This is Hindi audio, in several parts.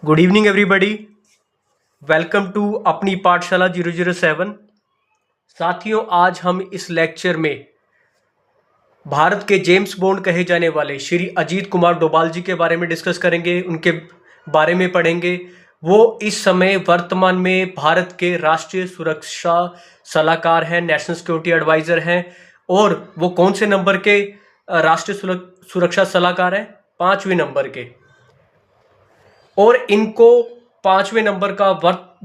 Good evening everybody. Welcome to Apni Pathshala 007। साथियों, आज हम इस लेक्चर में भारत के जेम्स बॉन्ड कहे जाने वाले श्री अजीत कुमार डोभाल जी के बारे में डिस्कस करेंगे, उनके बारे में पढ़ेंगे। वो इस समय वर्तमान में भारत के राष्ट्रीय सुरक्षा सलाहकार हैं, नेशनल सिक्योरिटी एडवाइजर हैं। और वो कौन से नंबर के राष्ट्रीय सुरक्षा सलाहकार हैं? 5वें नंबर के। और इनको 5वें नंबर का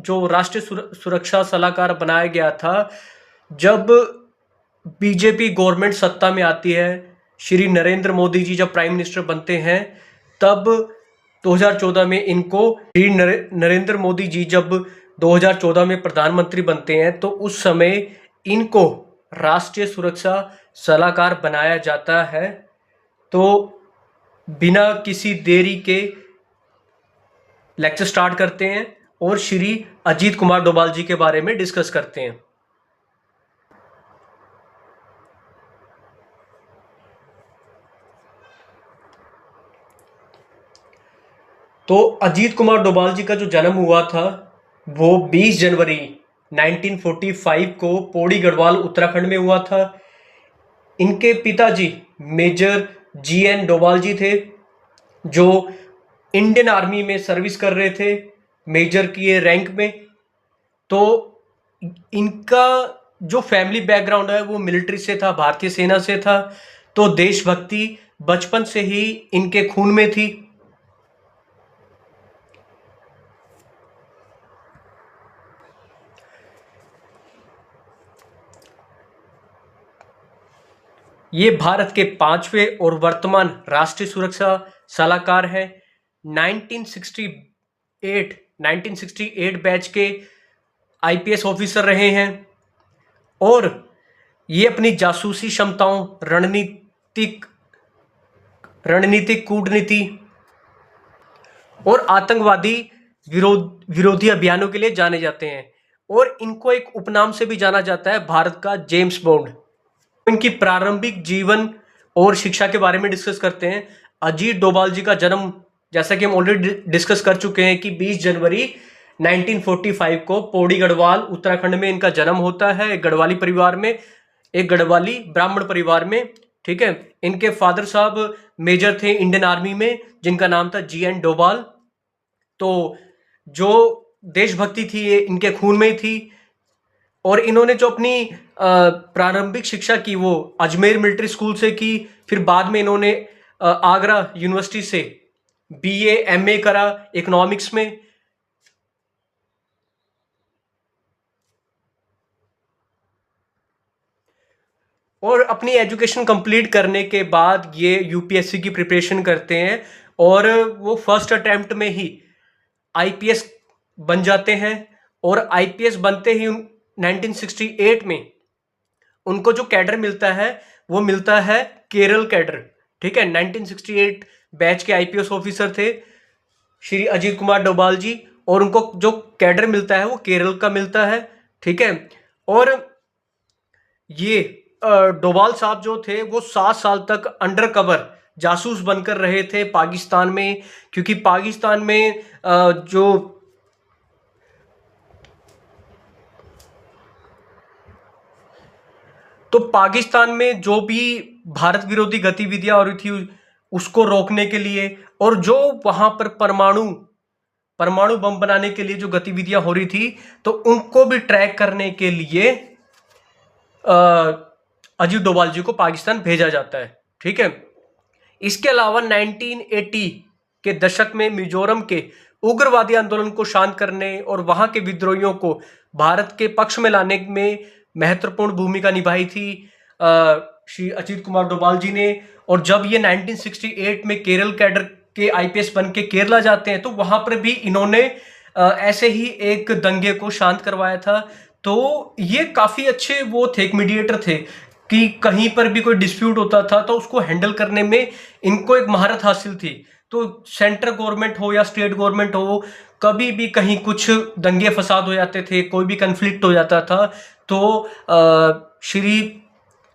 जो राष्ट्रीय सुरक्षा सलाहकार बनाया गया था जब बीजेपी गवर्नमेंट सत्ता में आती है। श्री नरेंद्र मोदी जी जब प्राइम मिनिस्टर बनते हैं तब 2014 में इनको, श्री नरेंद्र मोदी जी जब 2014 में प्रधानमंत्री बनते हैं तो उस समय इनको राष्ट्रीय सुरक्षा सलाहकार बनाया जाता है। तो बिना किसी देरी के लेक्चर स्टार्ट करते हैं और श्री अजीत कुमार डोभाल जी के बारे में डिस्कस करते हैं। तो अजीत कुमार डोभाल जी का जो जन्म हुआ था वो 20 जनवरी 1945 को पौड़ी गढ़वाल उत्तराखंड में हुआ था। इनके पिताजी मेजर GN डोभाल जी थे जो इंडियन आर्मी में सर्विस कर रहे थे, मेजर की रैंक में। तो इनका जो फैमिली बैकग्राउंड है वो मिलिट्री से था, भारतीय सेना से था। तो देशभक्ति बचपन से ही इनके खून में थी। ये भारत के 5वें और वर्तमान राष्ट्रीय सुरक्षा सलाहकार हैं। 1968 बैच के IPS ऑफिसर रहे हैं और ये अपनी जासूसी क्षमताओं, रणनीतिक कूटनीति और आतंकवादी विरोधी अभियानों के लिए जाने जाते हैं। और इनको एक उपनाम से भी जाना जाता है, भारत का जेम्स बॉन्ड। इनकी प्रारंभिक जीवन और शिक्षा के बारे में डिस्कस करते हैं। अजीत डोभाल जी का जन्म, जैसा कि हम ऑलरेडी डिस्कस कर चुके हैं, कि 20 जनवरी 1945 को पौड़ी गढ़वाल उत्तराखंड में इनका जन्म होता है, एक गढ़वाली परिवार में, एक गढ़वाली ब्राह्मण परिवार में। ठीक है। इनके फादर साहब मेजर थे इंडियन आर्मी में, जिनका नाम था GN डोभाल। तो जो देशभक्ति थी ये इनके खून में ही थी। और इन्होंने जो अपनी प्रारंभिक शिक्षा की वो अजमेर मिलिट्री स्कूल से की। फिर बाद में इन्होंने आगरा यूनिवर्सिटी से BA MA करा इकोनॉमिक्स में। और अपनी एजुकेशन कंप्लीट करने के बाद ये UPSC की प्रिपरेशन करते हैं और वो फर्स्ट अटेम्प्ट में ही IPS बन जाते हैं। और IPS बनते ही 1968 में उनको जो कैडर मिलता है वो मिलता है केरल कैडर। ठीक है। 1968 बैच के IPS ऑफिसर थे श्री अजीत कुमार डोभाल जी, और उनको जो कैडर मिलता है वो केरल का मिलता है। ठीक है। और ये डोभाल साहब जो थे वो 7 साल तक अंडर कवर जासूस बनकर रहे थे पाकिस्तान में, क्योंकि पाकिस्तान में तो पाकिस्तान में जो भी भारत विरोधी गतिविधियां हो रही थी उसको रोकने के लिए, और जो वहां पर परमाणु बम बनाने के लिए जो गतिविधियां हो रही थी तो उनको भी ट्रैक करने के लिए अजीत डोभाल जी को पाकिस्तान भेजा जाता है। ठीक है। इसके अलावा 1980 के दशक में मिजोरम के उग्रवादी आंदोलन को शांत करने और वहां के विद्रोहियों को भारत के पक्ष में लाने में महत्वपूर्ण भूमिका निभाई थी श्री अजीत कुमार डोभाल जी ने। और जब ये 1968 में केरल कैडर के IPS बन के केरला जाते हैं तो वहां पर भी इन्होंने ऐसे ही एक दंगे को शांत करवाया था। तो ये काफी अच्छे वो थे, एक मीडिएटर थे, कि कहीं पर भी कोई डिस्प्यूट होता था तो उसको हैंडल करने में इनको एक महारत हासिल थी। तो सेंट्रल गवर्नमेंट हो या स्टेट गवर्नमेंट हो, कभी भी कहीं कुछ दंगे फसाद हो जाते थे, कोई भी कन्फ्लिक्ट हो जाता था, तो श्री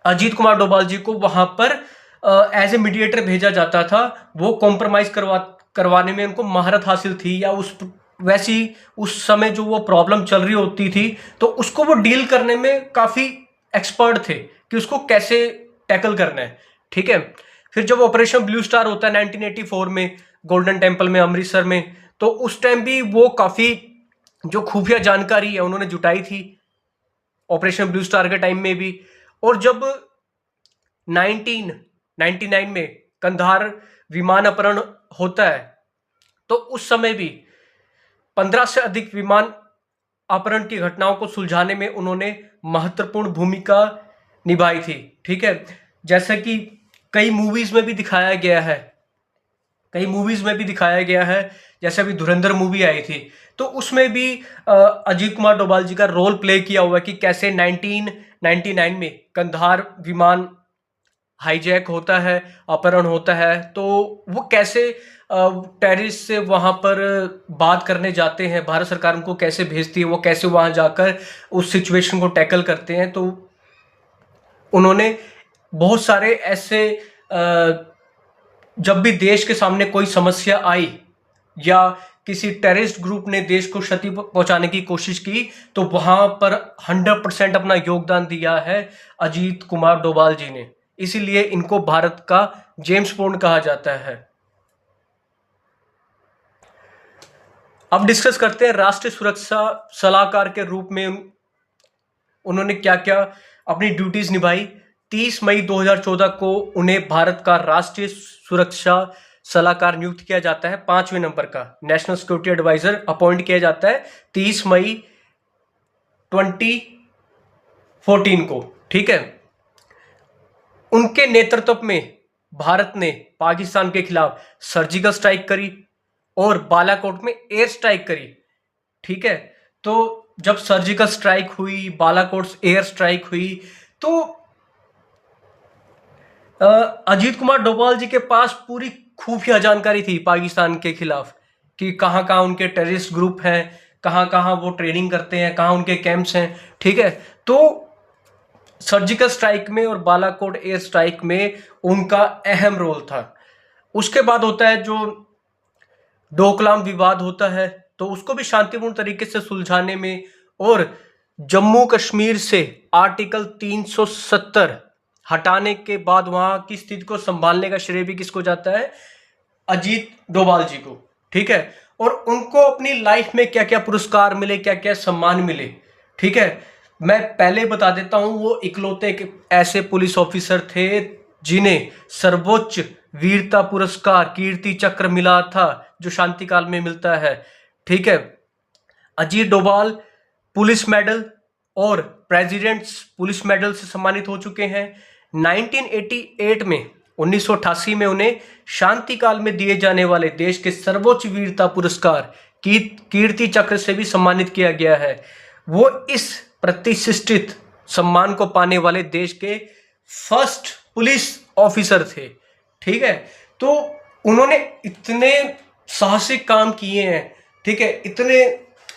अजीत कुमार डोभाल जी को वहां पर एज ए मीडिएटर भेजा जाता था। वो कॉम्प्रोमाइज करवाने में उनको महारत हासिल थी, या वैसी उस समय जो वो प्रॉब्लम चल रही होती थी तो उसको वो डील करने में काफ़ी एक्सपर्ट थे कि उसको कैसे टैकल करना है। ठीक है, फिर जब ऑपरेशन ब्लू स्टार होता है 1984 में गोल्डन टेम्पल में, अमृतसर में, तो उस टाइम भी वो काफ़ी जो खुफिया जानकारी है उन्होंने जुटाई थी ऑपरेशन ब्लू स्टार के टाइम में भी। और जब 1999 में कंधार विमान अपहरण होता है तो उस समय भी 15 से अधिक विमान अपहरण की घटनाओं को सुलझाने में उन्होंने महत्वपूर्ण भूमिका निभाई थी। ठीक है, जैसा कि कई मूवीज में भी दिखाया गया है, जैसे अभी धुरंधर मूवी आई थी तो उसमें भी अजीत कुमार डोभाल जी का रोल प्ले किया हुआ है कि कैसे 1999 में कंधार विमान हाईजैक होता है, अपहरण होता है, तो वो कैसे टेररिस्ट से वहाँ पर बात करने जाते हैं, भारत सरकार उनको कैसे भेजती है, वो कैसे वहाँ जाकर उस सिचुएशन को टैकल करते हैं। तो उन्होंने बहुत सारे ऐसे जब भी देश के सामने कोई समस्या आई या किसी टेररिस्ट ग्रुप ने देश को क्षति पहुंचाने की कोशिश की तो वहां पर 100% अपना योगदान दिया है अजीत कुमार डोभाल जी ने, इसीलिए इनको भारत का जेम्स बॉन्ड कहा जाता है। अब डिस्कस करते हैं राष्ट्रीय सुरक्षा सलाहकार के रूप में उन्होंने क्या क्या अपनी ड्यूटीज निभाई। 30 मई 2014 को उन्हें भारत का राष्ट्रीय सुरक्षा सलाहकार नियुक्त किया जाता है, 5वें नंबर का नेशनल सिक्योरिटी एडवाइजर अपॉइंट किया जाता है 30 मई 2014 को। ठीक है, उनके नेतृत्व में भारत ने पाकिस्तान के खिलाफ सर्जिकल स्ट्राइक करी और बालाकोट में एयर स्ट्राइक करी। ठीक है, तो जब सर्जिकल स्ट्राइक हुई, बालाकोट एयर स्ट्राइक हुई, तो अजीत कुमार डोभाल जी के पास पूरी खुफिया जानकारी थी पाकिस्तान के खिलाफ कि कहाँ कहाँ उनके टेररिस्ट ग्रुप हैं, कहाँ कहाँ वो ट्रेनिंग करते हैं, कहाँ उनके कैंप्स हैं। ठीक है, तो सर्जिकल स्ट्राइक में और बालाकोट एयर स्ट्राइक में उनका अहम रोल था। उसके बाद होता है जो डोकलाम विवाद होता है, तो उसको भी शांतिपूर्ण तरीके से सुलझाने में और जम्मू कश्मीर से आर्टिकल 370 हटाने के बाद वहां की स्थिति को संभालने का श्रेय भी किसको जाता है? अजीत डोभाल जी को। ठीक है, और उनको अपनी लाइफ में क्या क्या पुरस्कार मिले, क्या क्या सम्मान मिले। ठीक है, मैं पहले बता देता हूं, वो इकलौते ऐसे पुलिस ऑफिसर थे जिन्हें सर्वोच्च वीरता पुरस्कार कीर्ति चक्र मिला था, जो शांति काल में मिलता है। ठीक है, अजीत डोभाल पुलिस मेडल और प्रेसिडेंट्स पुलिस मेडल से सम्मानित हो चुके हैं। 1988 में 1988 में उन्हें शांति काल में दिए जाने वाले देश के सर्वोच्च वीरता पुरस्कार कीर्ति चक्र से भी सम्मानित किया गया है। वो इस प्रतिष्ठित सम्मान को पाने वाले देश के फर्स्ट पुलिस ऑफिसर थे। ठीक है, तो उन्होंने इतने साहसिक काम किए हैं। ठीक है, इतने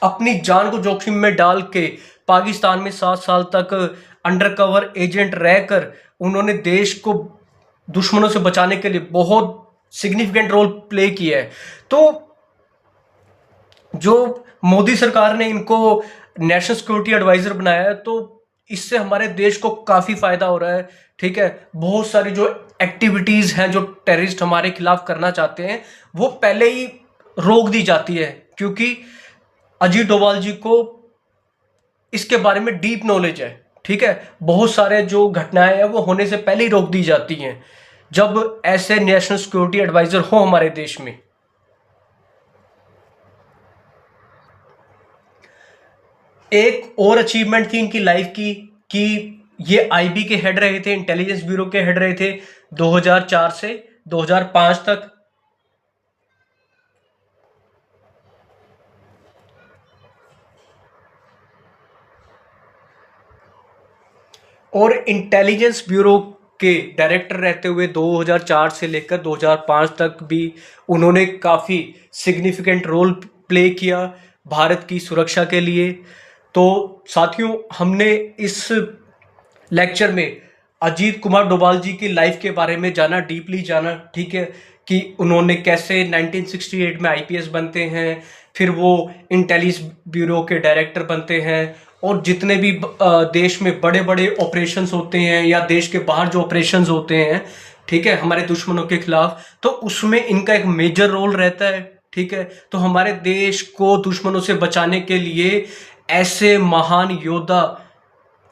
अपनी जान को जोखिम में डाल के पाकिस्तान में 7 साल तक अंडरकवर एजेंट रहकर उन्होंने देश को दुश्मनों से बचाने के लिए बहुत सिग्निफिकेंट रोल प्ले किया है। तो जो मोदी सरकार ने इनको नेशनल सिक्योरिटी एडवाइजर बनाया है, तो इससे हमारे देश को काफ़ी फायदा हो रहा है। ठीक है, बहुत सारी जो एक्टिविटीज़ हैं जो टेररिस्ट हमारे खिलाफ करना चाहते हैं वो पहले ही रोक दी जाती है, क्योंकि अजीत डोभाल जी को इसके बारे में डीप नॉलेज है। ठीक है, बहुत सारे जो घटनाएं हैं वो होने से पहले ही रोक दी जाती हैं जब ऐसे नेशनल सिक्योरिटी एडवाइजर हो हमारे देश में। एक और अचीवमेंट थी इनकी लाइफ की कि ये आईबी के हेड रहे थे, इंटेलिजेंस ब्यूरो के हेड रहे थे 2004 से 2005 तक। और इंटेलिजेंस ब्यूरो के डायरेक्टर रहते हुए 2004 से लेकर 2005 तक भी उन्होंने काफ़ी सिग्निफिकेंट रोल प्ले किया भारत की सुरक्षा के लिए। तो साथियों, हमने इस लेक्चर में अजीत कुमार डोभाल जी की लाइफ के बारे में जाना, डीपली जाना। ठीक है, कि उन्होंने कैसे 1968 में आईपीएस बनते हैं, फिर वो इंटेलिजेंस ब्यूरो के डायरेक्टर बनते हैं, और जितने भी देश में बड़े बड़े ऑपरेशंस होते हैं या देश के बाहर जो ऑपरेशंस होते हैं, ठीक है, हमारे दुश्मनों के खिलाफ, तो उसमें इनका एक मेजर रोल रहता है। ठीक है, तो हमारे देश को दुश्मनों से बचाने के लिए ऐसे महान योद्धा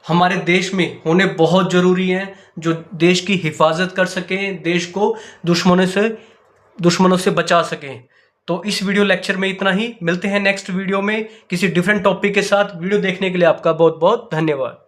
हमारे देश में होने बहुत जरूरी हैं, जो देश की हिफाजत कर सकें, देश को दुश्मनों से बचा सकें। तो इस वीडियो लेक्चर में इतना ही। मिलते हैं नेक्स्ट वीडियो में किसी डिफरेंट टॉपिक के साथ। वीडियो देखने के लिए आपका बहुत बहुत धन्यवाद।